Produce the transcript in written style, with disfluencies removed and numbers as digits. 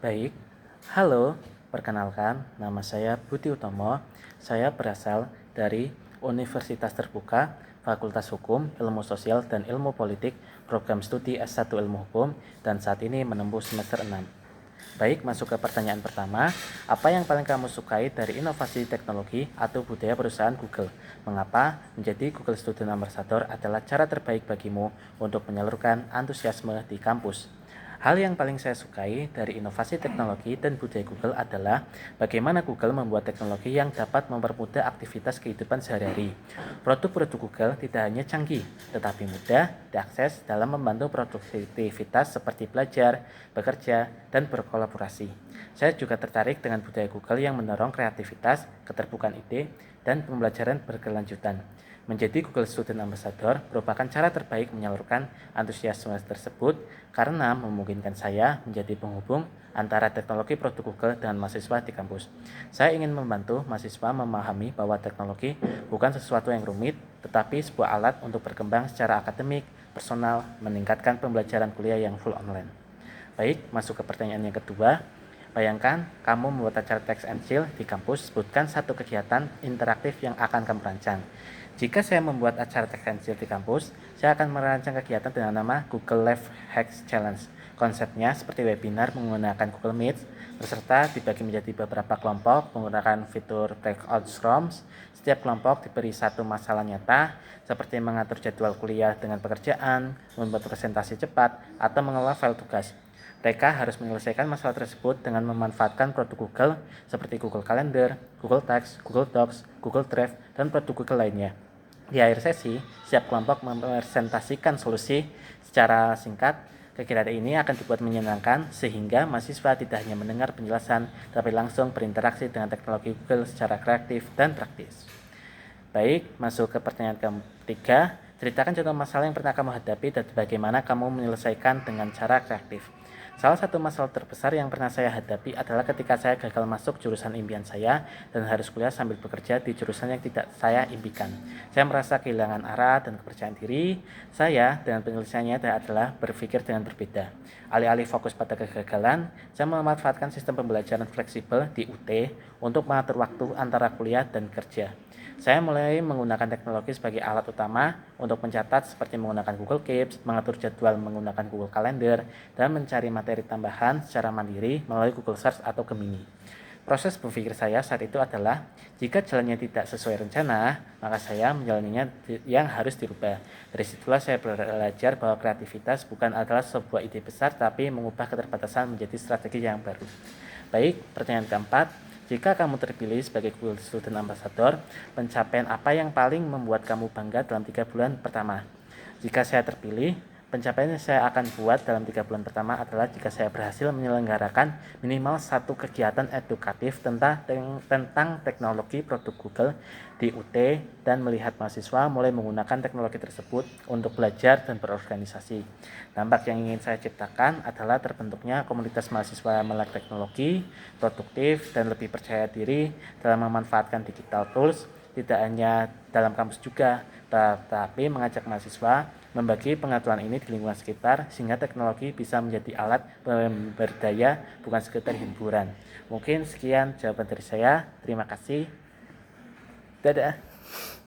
Baik, halo, perkenalkan nama saya Budi Utomo. Saya berasal dari Universitas Terbuka, Fakultas Hukum, Ilmu Sosial, dan Ilmu Politik, program studi S1 Ilmu Hukum, dan saat ini menempuh semester 6. Baik, masuk ke pertanyaan pertama. Apa yang paling kamu sukai dari inovasi teknologi atau budaya perusahaan Google? Mengapa menjadi Google Student Ambassador adalah cara terbaik bagimu untuk menyalurkan antusiasme di kampus? Hal yang paling saya sukai dari inovasi teknologi dan budaya Google adalah bagaimana Google membuat teknologi yang dapat mempermudah aktivitas kehidupan sehari-hari. Produk-produk Google tidak hanya canggih, tetapi mudah diakses dalam membantu produktivitas seperti belajar, bekerja, dan berkolaborasi. Saya juga tertarik dengan budaya Google yang mendorong kreativitas, keterbukaan ide, dan pembelajaran berkelanjutan. Menjadi Google Student Ambassador merupakan cara terbaik menyalurkan antusiasme tersebut karena memungkinkan saya menjadi penghubung antara teknologi produk Google dengan mahasiswa di kampus. Saya ingin membantu mahasiswa memahami bahwa teknologi bukan sesuatu yang rumit, tetapi sebuah alat untuk berkembang secara akademik, personal, meningkatkan pembelajaran kuliah yang full online. Baik, masuk ke pertanyaan yang kedua. Bayangkan kamu membuat acara text and chill di kampus, sebutkan satu kegiatan interaktif yang akan kamu rancang. Jika saya membuat acara text and chill di kampus, saya akan merancang kegiatan dengan nama Google Live Hacks Challenge. Konsepnya seperti webinar menggunakan Google Meet, peserta dibagi menjadi beberapa kelompok menggunakan fitur breakout rooms. Setiap kelompok diberi satu masalah nyata, seperti mengatur jadwal kuliah dengan pekerjaan, membuat presentasi cepat, atau mengelola file tugas. Mereka harus menyelesaikan masalah tersebut dengan memanfaatkan produk Google seperti Google Calendar, Google Text, Google Docs, Google Drive, dan produk Google lainnya. Di akhir sesi, setiap kelompok mempresentasikan solusi secara singkat. Kegiatan ini akan dibuat menyenangkan sehingga mahasiswa tidak hanya mendengar penjelasan, tapi langsung berinteraksi dengan teknologi Google secara kreatif dan praktis. Baik, masuk ke pertanyaan ketiga. Ceritakan contoh masalah yang pernah kamu hadapi dan bagaimana kamu menyelesaikan dengan cara kreatif. Salah satu masalah terbesar yang pernah saya hadapi adalah ketika saya gagal masuk jurusan impian saya dan harus kuliah sambil bekerja di jurusan yang tidak saya impikan. Saya merasa kehilangan arah dan kepercayaan diri. Saya dengan penyelesaiannya adalah berpikir dengan berbeda. Alih-alih fokus pada kegagalan, saya memanfaatkan sistem pembelajaran fleksibel di UT untuk mengatur waktu antara kuliah dan kerja. Saya mulai menggunakan teknologi sebagai alat utama untuk mencatat seperti menggunakan Google Keeps, mengatur jadwal menggunakan Google Calendar, dan mencari materi tambahan secara mandiri melalui Google Search atau Gemini. Proses berpikir saya saat itu adalah, jika jalannya tidak sesuai rencana, maka saya menjalaninya yang harus dirubah. Dari situlah saya belajar bahwa kreativitas bukan adalah sebuah ide besar, tapi mengubah keterbatasan menjadi strategi yang baru. Baik, pertanyaan keempat. Jika kamu terpilih sebagai Google Student Ambassador, pencapaian apa yang paling membuat kamu bangga dalam 3 bulan pertama? Jika saya terpilih, pencapaian yang saya akan buat dalam 3 bulan pertama adalah jika saya berhasil menyelenggarakan minimal satu kegiatan edukatif tentang teknologi produk Google di UT dan melihat mahasiswa mulai menggunakan teknologi tersebut untuk belajar dan berorganisasi. Dampak yang ingin saya ciptakan adalah terbentuknya komunitas mahasiswa melek teknologi, produktif, dan lebih percaya diri dalam memanfaatkan digital tools, tidak hanya dalam kampus juga, tetapi mengajak mahasiswa membagi pengetahuan ini di lingkungan sekitar sehingga teknologi bisa menjadi alat berdaya bukan sekedar hiburan. Mungkin sekian jawaban dari saya. Terima kasih. Dadah.